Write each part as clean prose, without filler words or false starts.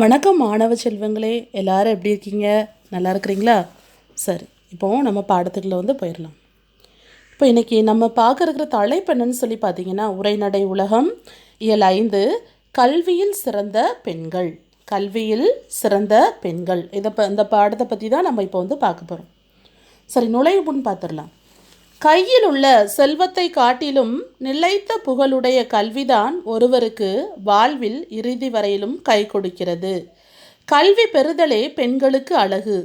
வணக்கம் மாணவ செல்வங்களே, எல்லாரும் எப்படி இருக்கீங்க? நல்லா இருக்கிறீங்களா? சரி, இப்போது நம்ம பாடத்துக்குள்ள போயிடலாம். இப்போ இன்றைக்கி நம்ம பார்க்க இருக்கிற தலைப்பு என்னன்னு சொல்லி பார்த்தீங்கன்னா, உரைநடை உலகம் இயல் 5 கல்வியில் சிறந்த பெண்கள். கல்வியில் சிறந்த பெண்கள் இந்த பாடத்தை பற்றி தான் நம்ம இப்போ பார்க்க போகிறோம். சரி, நுழைவு முன் பார்த்துடலாம். கையில் உள்ள செல்வத்தை காட்டிலும் நிலைத்த புகழுடைய கல்விதான் ஒருவருக்கு வாழ்வில் இறுதி வரையிலும் கை கொடுக்கிறது. கல்வி பெறுதலே பெண்களுக்கு அழகு.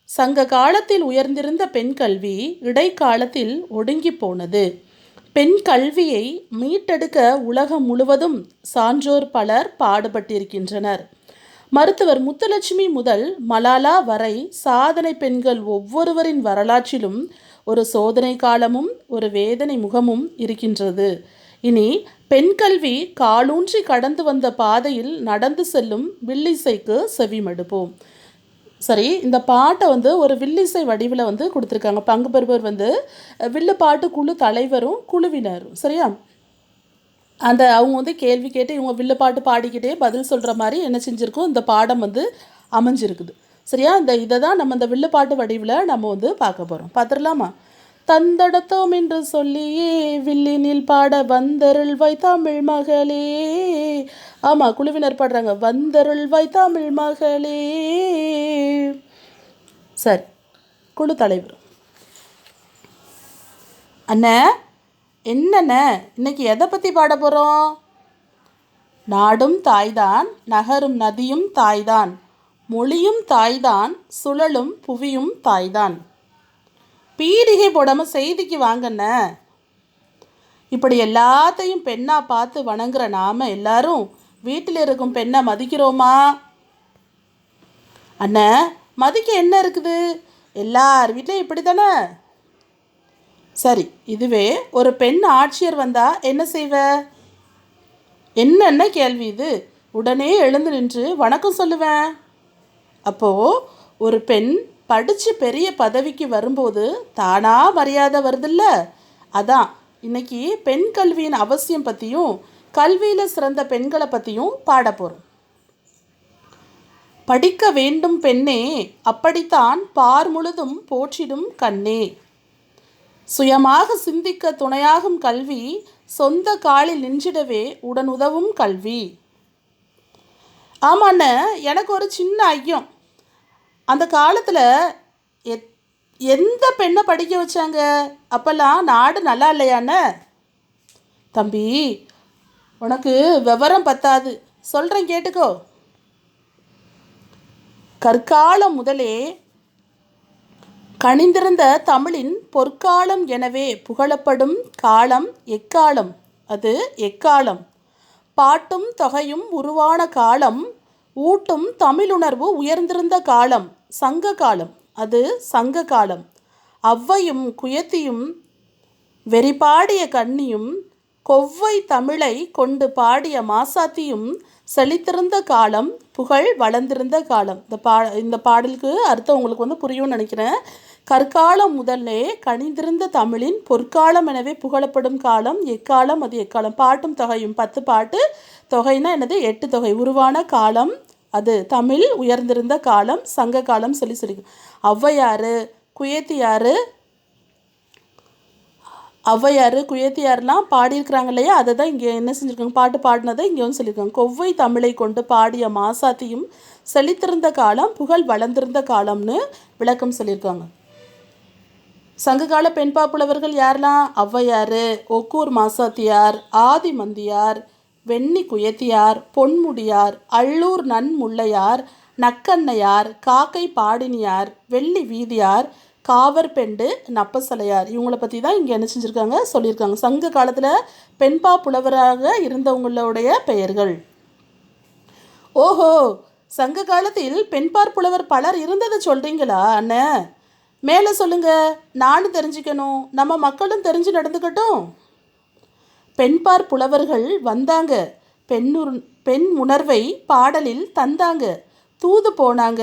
சங்க காலத்தில் உயர்ந்திருந்த பெண் கல்வி இடைக்காலத்தில் ஒடுங்கி போனது. பெண் கல்வியை மீட்டெடுக்க உலகம் முழுவதும் சான்றோர் பலர் பாடுபட்டிருக்கின்றனர். மருத்துவர் முத்துலட்சுமி முதல் மலாலா வரை சாதனை பெண்கள் ஒவ்வொருவரின் வரலாற்றிலும் ஒரு சோதனை காலமும் ஒரு வேதனை முகமும் இருக்கின்றது. இனி பெண் கல்வி காலூன்றி கடந்து வந்த பாதையில் நடந்து செல்லும் வில்லிசைக்கு செவிமடுப்போம். சரி, இந்த பாட்டை ஒரு வில்லிசை வடிவில் கொடுத்துருக்காங்க. பங்கு பெறுபவர் வில்லுப்பாட்டு குழு தலைவரும் குழுவினரும். சரியா, அவங்க கேள்வி கேட்டு இவங்க வில்லுப்பாட்டு பாடிக்கிட்டே பதில் சொல்கிற மாதிரி என்ன செஞ்சுருக்கோம், இந்த பாடம் அமைஞ்சிருக்குது. சரியா, இதை தான் நம்ம இந்த வில்லுப்பாட்டு வடிவில் நம்ம பார்க்க போகிறோம். பார்த்துடலாமா? தந்தடத்தோம் என்று சொல்லியே வில்லினில் பாட வந்தருள்வாய் தமிழ் மகளே. ஆமாம், குழுவினர் பாடுறாங்க, வந்தருள்வாய் தமிழ் மகளே. சரி, குழு தலைவர் அண்ணா, என்னண்ண இன்னைக்கு எதை பற்றி பாட போகிறோம்? நாடும் தாய்தான், நகரும் நதியும் தாய்தான், மொழியும் தாய்தான், சுழலும் புவியும் தாய்தான். பீடிகை போடாமல் செய்திக்கு வாங்கண்ண. இப்படி எல்லாத்தையும் பெண்ணாக பார்த்து வணங்குற நாம எல்லாரும் வீட்டில் இருக்கும் பெண்ணை மதிக்கிறோமா? அண்ணா, மதிக்க என்ன இருக்குது? எல்லார் வீட்லையும் இப்படி தானே. சரி, இதுவே ஒரு பெண் ஆட்சியர் வந்தால் என்ன செய்வ? என்னென்ன கேள்வி இது? உடனே எழுந்து நின்று வணக்கம் சொல்லுவேன். அப்போது ஒரு பெண் படித்து பெரிய பதவிக்கு வரும்போது தானாக மரியாதை வருதில்ல? அதான் இன்னைக்கு பெண் கல்வியின் அவசியம் பற்றியும் கல்வியில் சிறந்த பெண்களை பற்றியும் பாட போகிறோம். படிக்க வேண்டும் பெண்ணே, அப்படித்தான் பார் முழுதும் போற்றிடும் கண்ணே. சுயமாக சிந்திக்க துணையாகும் கல்வி, சொந்த காலில் நின்றிடவே உடன் உதவும் கல்வி. ஆமாண்ண, எனக்கு ஒரு சின்ன ஐயம். அந்த காலத்தில் எந்த பெண்ணை படிக்க வச்சாங்க? அப்போல்லாம் நாடு நல்லா இல்லையாண்ண? தம்பி, உனக்கு விவரம் பத்தாது, சொல்கிறேன் கேட்டுக்கோ. கற்காலம் முதலே கனிந்திருந்த தமிழின் பொற்காலம் எனவே புகழப்படும் காலம் எக்காலம். அது எக்காலம். பாட்டும் தொகையும் உருவான காலம், ஊட்டும் தமிழுணர்வு உயர்ந்திருந்த காலம் சங்க காலம். அது சங்க காலம். ஔவையும் குயத்தியும் வெறிபாடிய கன்னியும் கொவ்வை தமிழை கொண்டு பாடிய மாசாத்தியும் செழித்திருந்த காலம், புகழ் வளர்ந்திருந்த காலம். இந்த பாடலுக்கு அர்த்தம் உங்களுக்கு புரியும்னு நினைக்கிறேன். கற்காலம் முதலே கனிந்திருந்த தமிழின் பொற்காலம் எனவே புகழப்படும் காலம் எக்காலம். அது எக்காலம். பாட்டும் தொகையும் 10 பாட்டு, தொகைனா என்னது? 8 தொகை உருவான காலம். அது தமிழ் உயர்ந்திருந்த காலம், சங்க காலம் சொல்லி ஔவையார் குயத்தியார்லாம் பாடியிருக்கிறாங்க இல்லையா? அதை தான் இங்கே என்ன செஞ்சுருக்காங்க, பாட்டு பாடினதை இங்கே சொல்லியிருக்காங்க. கொவ்வை தமிழை கொண்டு பாடிய மாசாத்தியும் செழித்திருந்த காலம், புகழ் வளர்ந்திருந்த காலம்னு விளக்கம் சொல்லியிருக்காங்க. சங்ககால பெண்பா புலவர்கள் யாரெல்லாம்? ஔவையார், ஒக்கூர் மாசாத்தியார், ஆதிமந்தியார், வெண்ணி குயத்தியார், பொன்முடியார், அள்ளூர் நன்முல்லையார், நக்கண்ணையார், காக்கை பாடினியார், வெள்ளி வீதியார், காவற்பெண்டு, நப்பசலையார். இவங்களை பற்றி தான் இங்கே என்ன செஞ்சுருக்காங்க, சொல்லியிருக்காங்க. சங்க காலத்தில் பெண்பா புலவராக இருந்தவங்களுடைய பெயர்கள். ஓஹோ, சங்க காலத்தில் பெண்பார் புலவர் பலர் இருந்ததை சொல்கிறீங்களா அண்ணன்? மேலே சொல்லுங்க, நானும் தெரிஞ்சுக்கணும், நம்ம மக்களும் தெரிஞ்சு நடந்துக்கட்டும். பெண்பார் புலவர்கள் வந்தாங்க, பெண் உணர்வை பாடலில் தந்தாங்க, தூது போனாங்க,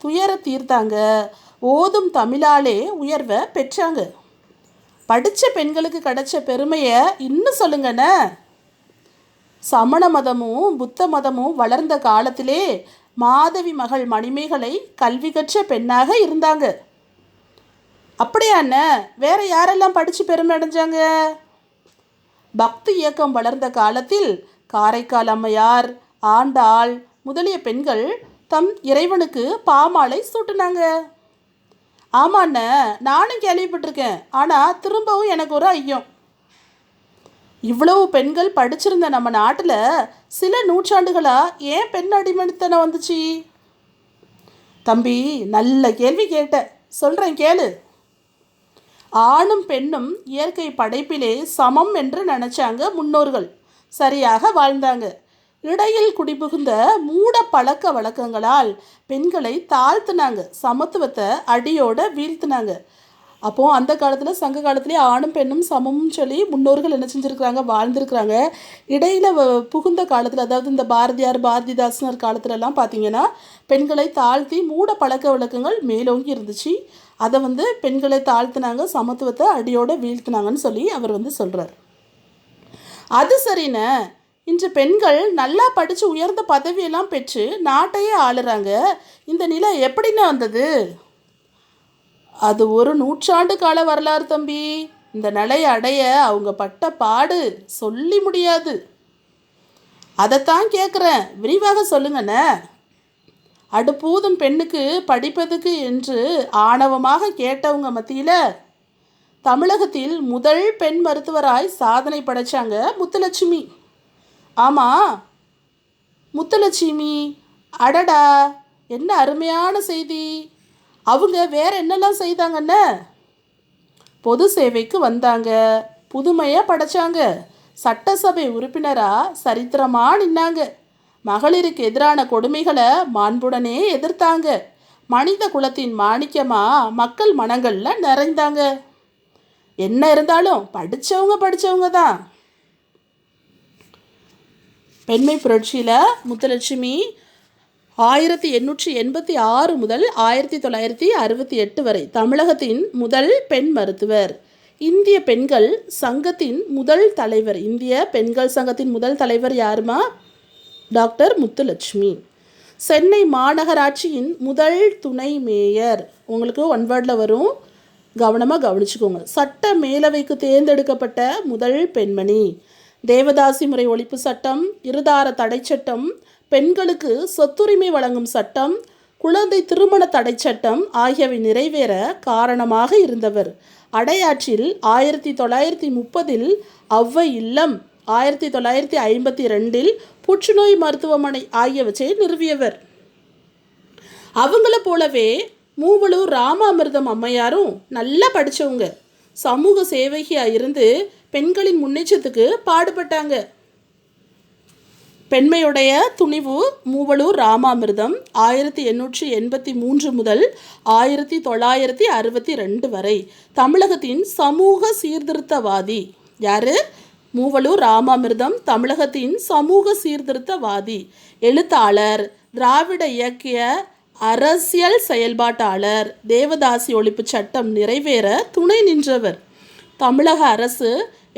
துயர தீர்த்தாங்க, ஓதும் தமிழாலே உயர்வை பெற்றாங்க. படித்த பெண்களுக்கு கிடைச்ச பெருமையை இன்னும் சொல்லுங்கண்ணே. சமண மதமும் புத்த மதமும் வளர்ந்த காலத்திலே மாதவி மகள் மணிமேகலை கல்வி கற்ற பெண்ணாக இருந்தாங்க. அப்படியா அண்ணன்? வேற யாரெல்லாம் படித்து பெருமை அடைஞ்சாங்க? பக்தி இயக்கம் வளர்ந்த காலத்தில் காரைக்கால் அம்மையார், ஆண்டாள் முதலிய பெண்கள் தம் இறைவனுக்கு பாமாலை சூட்டினாங்க. ஆமாண்ண, நானும் கேள்விப்பட்டிருக்கேன். ஆனால் திரும்பவும் எனக்கு ஒரு ஐயம். இவ்வளவு பெண்கள் படிச்சிருந்த நம்ம நாட்டில் சில நூற்றாண்டுகளாக ஏன் பெண் அடிமைத்தனம் வந்துச்சு? தம்பி, நல்ல கேள்வி கேட்ட, சொல்கிறேன் கேளு. ஆணும் பெண்ணும் இயற்கை படைப்பிலே சமம் என்று நினச்சாங்க முன்னோர்கள். சரியாக வாழ்ந்தாங்க. இடையில் குடிபுகுந்த மூட பழக்க வழக்கங்களால் பெண்களை தாழ்த்தினாங்க, சமத்துவத்தை அடியோட வீழ்த்தினாங்க. அப்போது அந்த காலத்தில் சங்க காலத்திலே ஆணும் பெண்ணும் சமம்னு சொல்லி முன்னோர்கள் என்ன செஞ்சுருக்கிறாங்க, வாழ்ந்துருக்குறாங்க. இடையில் புகுந்த காலத்தில், அதாவது இந்த பாரதியார் பாரதிதாசனர் காலத்துலலாம் பார்த்திங்கன்னா பெண்களை தாழ்த்தி மூட பழக்க வழக்கங்கள் மேலோங்கி இருந்துச்சு. அதை பெண்களை தாழ்த்தினாங்க, சமத்துவத்தை அடியோட வீழ்த்தினாங்கன்னு சொல்லி அவர் சொல்கிறார். அது சரிண்ணே, இன்று பெண்கள் நல்லா படித்து உயர்ந்த பதவியெல்லாம் பெற்று நாட்டையே ஆளுறாங்க. இந்த நிலை எப்படின்னு வந்தது? அது ஒரு நூற்றாண்டு கால வரலாறு தம்பி. இந்த நிலையை அடைய அவங்க பட்ட பாடு சொல்லி முடியாது. அதைத்தான் கேட்குறேன், விரிவாக சொல்லுங்கண்ணே. அடுப்பூதும் பெண்ணுக்கு படிப்பதுக்கு என்று ஆணவமாக கேட்டவங்க மத்தியில் தமிழகத்தில் முதல் பெண் மருத்துவராய் சாதனை படைச்சாங்க முத்துலட்சுமி. ஆமாம், முத்துலட்சுமி. அடடா, என்ன அருமையான செய்தி. அவங்க வேற என்னெல்லாம் செய்தாங்கன்னு? பொது சேவைக்கு வந்தாங்க, புதுமையாக படைச்சாங்க, சட்டசபை உறுப்பினராக சரித்திரமாக நின்னாங்க, மகளிருக்கு எதிரான கொடுமைகளை மாண்புடனே எதிர்த்தாங்க, மனித குலத்தின் மாணிக்கமாக மக்கள் மனங்களில் நிறைந்தாங்க. என்ன இருந்தாலும் படித்தவங்க தான். பெண்மை புரட்சியில் முத்துலட்சுமி 1886 முதல் 1968 வரை தமிழகத்தின் முதல் பெண் மருத்துவர், இந்திய பெண்கள் சங்கத்தின் முதல் தலைவர். இந்திய பெண்கள் சங்கத்தின் முதல் தலைவர் யாருமா? டாக்டர் முத்துலட்சுமி. சென்னை மாநகராட்சியின் முதல் துணை மேயர். உங்களுக்கு ஒன் வேர்டில் வரும், கவனமாக கவனிச்சுக்கோங்க. சட்ட மேலவைக்கு தேர்ந்தெடுக்கப்பட்ட முதல் பெண்மணி. தேவதாசி முறை ஒழிப்பு சட்டம், இருதார தடை சட்டம், பெண்களுக்கு சொத்துரிமை வழங்கும் சட்டம், குழந்தை திருமண தடை சட்டம் ஆகியவை நிறைவேற காரணமாக இருந்தவர். அடையாற்றில் 1930 ஔவை இல்லம், 1952 புற்றுநோய் மருத்துவமனை ஆகியவற்றை நிறுவியவர். அவங்கள போலவே மூவலூர் ராமாமிர்தம் அம்மையாரும் நல்லா படித்தவங்க, சமூக சேவகியாக இருந்து பெண்களின் முன்னேற்றத்துக்கு பாடுபட்டாங்க. பெண்மையுடைய துணிவு மூவலூர் ராமாமிர்தம் 1883 முதல் 1962 வரை தமிழகத்தின் சமூக சீர்திருத்தவாதி. யார்? மூவலூர் ராமாமிர்தம் தமிழகத்தின் சமூக சீர்திருத்தவாதி, எழுத்தாளர், திராவிட இயக்கிய அரசியல் செயல்பாட்டாளர், தேவதாசி ஒழிப்பு சட்டம் நிறைவேற துணை நின்றவர். தமிழக அரசு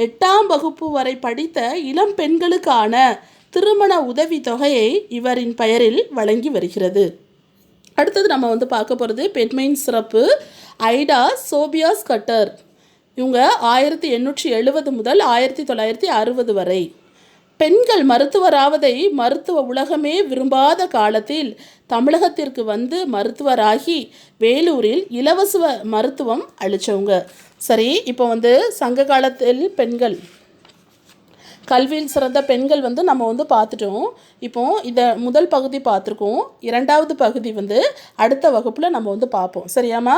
8ஆம் வகுப்பு வரை படித்த இளம் பெண்களுக்கான திருமண உதவி தொகையை இவரின் பெயரில் வழங்கி வருகிறது. அடுத்தது நம்ம பார்க்க போகிறது பெண்மையின் சிறப்பு. ஐடா சோபியாஸ் கட்டர். இவங்க 1870 முதல் 1960 வரை. பெண்கள் மருத்துவராவதை மருத்துவ உலகமே விரும்பாத காலத்தில் தமிழகத்திற்கு மருத்துவராகி வேலூரில் இலவச மருத்துவம் அளித்தவங்க. சரி, இப்போ சங்க காலத்தில் பெண்கள், கல்வியில் சிறந்த பெண்கள் நம்ம பார்த்துட்டோம். இப்போ இதை முதல் பகுதி பார்த்துருக்கோம். இரண்டாவது பகுதி அடுத்த வகுப்பில் நம்ம பார்ப்போம். சரியாம்மா?